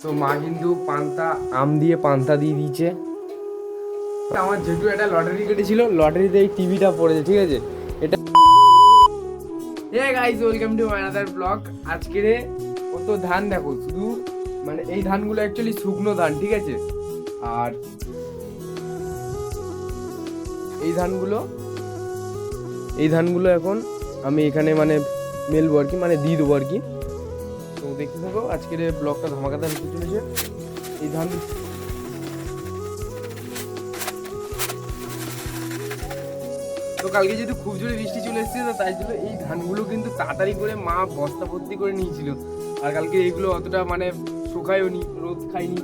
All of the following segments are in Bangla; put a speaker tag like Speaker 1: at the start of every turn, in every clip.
Speaker 1: তো মা কিন্তু পান্তা আম দিয়ে পান্তা দিয়ে দিয়েছে। আমার যেটু একটা লটারি কেটেছিল, লটারিতে এই টিভিটা পড়েছে, ঠিক আছে। এটা hey guys, welcome to my another blog. আজকে কত ধান দেখো, শুধু মানে এই ধানগুলো অ্যাকচুয়ালি শুকনো ধান, ঠিক আছে। আর এই ধানগুলো এখন আমি এখানে মানে মেলবো আর কি, মানে দিয়ে দেবো আর কি। তো দেখতে থাকো, আজকের ব্লগটা ধামাকাদার হতে চলেছে। এই ধান তো কালকে যেহেতু খুব জোরে বৃষ্টি চলে এসেছিল, তাই জন্য এই ধানগুলো কিন্তু তাড়াতাড়ি করে মা বস্তা ভর্তি করে নিয়েছিল। আর কালকে এইগুলো অতটা মানে শুকায়ও নি, রোদ খায়নি।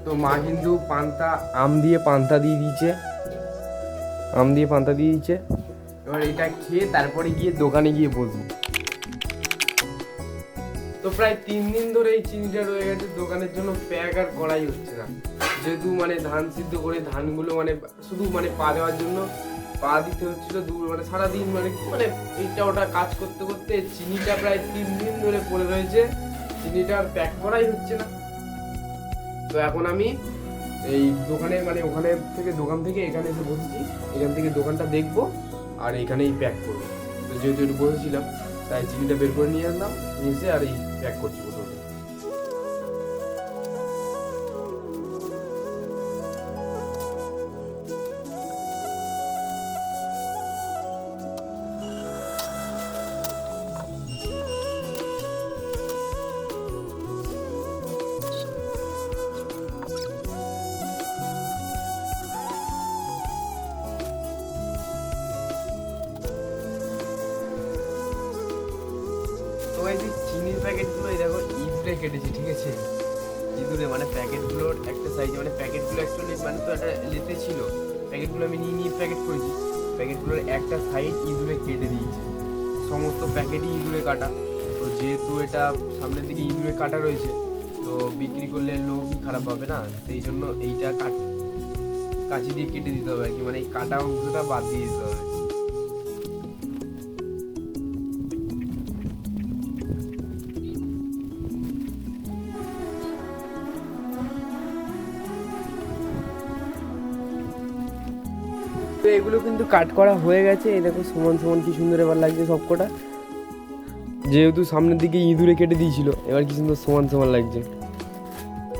Speaker 1: তো মা কিন্তু আম দিয়ে পান্তা দিয়ে দিয়েছে, এবার এটা খেয়ে তারপরে গিয়ে দোকানে গিয়ে বসবো। তো প্রায় 3 দিন ধরে এই চিনিটা রয়ে গেছে দোকানের জন্য, প্যাক আর করাই হচ্ছে না। যেহেতু মানে ধান সিদ্ধ করে ধানগুলো মানে শুধু মানে পা দেওয়ার জন্য পা দিতে হচ্ছিল দূর, মানে সারাদিন মানে মানে এইটা ওটা কাজ করতে করতে চিনিটা প্রায় 3 দিন ধরে পড়ে রয়েছে, চিনিটা আর প্যাক করাই হচ্ছে না। তো এখন আমি এই দোকানে মানে ওখানে থেকে দোকান থেকে এখানে এসে বসেছি, এখান থেকে দোকানটা দেখবো আর এখানেই প্যাক করবো। তো যেহেতু একটু বসেছিলাম, তাই চিনিটা বের করে নিয়ে আসলাম, নিয়ে এসে আর এই প্যাক করছি প্রথমে। তো এই যে চিনির প্যাকেটগুলো, এই দেখো ইঁদুরে কেটেছি, ঠিক আছে। ইঁদুরে মানে প্যাকেটগুলোর একটা সাইজে, মানে প্যাকেটগুলো অ্যাকচুয়ালি মানে তো একটা লেতে ছিল, প্যাকেটগুলো আমি নিয়ে প্যাকেট করেছি, প্যাকেটগুলোর একটা সাইড ইঁদুরে কেটে দিয়েছে। সমস্ত প্যাকেটই ইঁদুরে কাটা। তো যেহেতু এটা সামনের দিকে ইঁদুরে কাটা রয়েছে, তো বিক্রি করলে লোকই খারাপ হবে না, সেই জন্য এইটা কাঁচি দিয়ে কেটে দিতে হবে আর কি, মানে এই কাটা অংশটা বাদ দিয়ে দিতে হবে। তো এগুলো কিন্তু কাট করা হয়ে গেছে, এই দেখো সমান সমান কি সুন্দর এবার লাগছে সবকটা। যেহেতু সামনের দিকে ইঁদুরে কেটে দিয়েছিল, এবার কি সুন্দর সমান সমান লাগছে।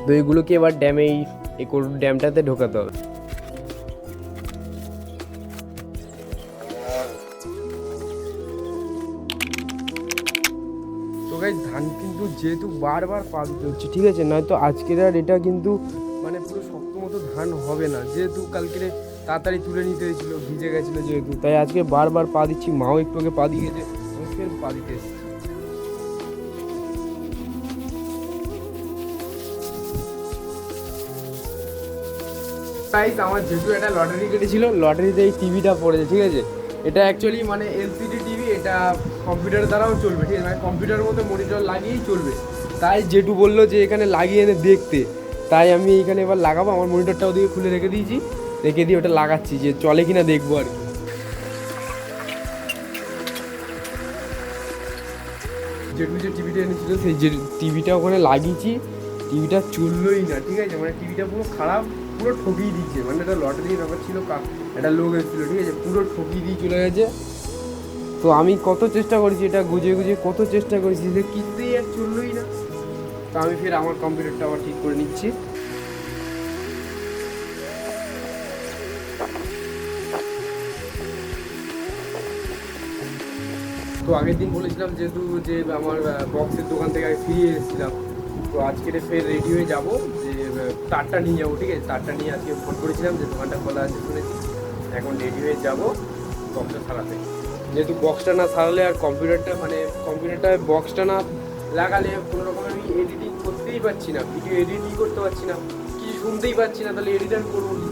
Speaker 1: তো এগুলোকে এবার ড্যামে এই ড্যামটাতে ঢোকাতে হবে। তো গাইস, ধান কিন্তু যেহেতু বারবার পা দিতে হচ্ছে, ঠিক আছে, নয়তো আজকের আর এটা কিন্তু মানে পুরো শক্ত মতো ধান হবে না। যেহেতু কালকে তাড়াতাড়ি তুলে নিতে হয়েছিল, ভিজে গেছিলো যেহেতু, তাই আজকে বারবার পা দিচ্ছি। মাও একটু আগে পা দিয়ে গেছে, ফের পা দিতে এসেছি। গাইস, আমার যেহেতু একটা লটারি কেটেছিল, লটারিতে এই টিভিটা পড়েছে, ঠিক আছে। এটা অ্যাকচুয়ালি মানে এলসিডি টিভি, এটা কম্পিউটার দ্বারাও চলবে, ঠিক আছে, মানে কম্পিউটারের মধ্যে মনিটর লাগিয়েই চলবে। তাই জেঠু বললো যে এখানে লাগিয়ে এনে দেখতে, তাই আমি এখানে এবার লাগাবো। আমার মনিটরটা ওদিকে খুলে রেখে দিয়েছি, রেখে দিয়ে ওটা লাগাচ্ছি যে চলে কিনা দেখবো আর কি। জেঠু যে টিভিটা এনেছিল, সেই যে টিভিটা ওখানে লাগিয়েছি, টিভিটা চললোই না, ঠিক আছে, মানে টিভিটা পুরো খারাপ, পুরো ঠকিয়ে দিচ্ছে। মানে একটা লটারির ব্যাপার ছিল, একটা লোক এসেছিল, ঠিক আছে, পুরো ঠকিয়ে দিয়ে চলে গেছে। তো আমি কত চেষ্টা করেছি, এটা গুজিয়ে গুজিয়ে কত চেষ্টা করেছি, যে কিছুতেই আর চললোই না। তো আমি ফের আমার কম্পিউটারটা আবার ঠিক করে নিচ্ছি। তো আগের দিন বলেছিলাম যেহেতু যে আমার বক্সের দোকান থেকে আমি ফিরে এসেছিলাম, তো আজকে ফের রেডি হয়ে যাবো, যে তারটা নিয়ে যাবো, ঠিক আছে। তারটা নিয়ে আজকে ফোন করেছিলাম যে দোকানটা খোলা আছে শুনেছি, এখন রেডি হয়ে যাবো বক্সটা সারাতে। যেহেতু বক্সটা না সারালে আর কম্পিউটারটা বক্সটা না লাগালে কোনো রকম আমি এডিটিং করতেই পারছি না, ভিডিও এডিটিং করতে পারছি না, কিছু শুনতেই পাচ্ছি না, তাহলে এডিটার করবো কি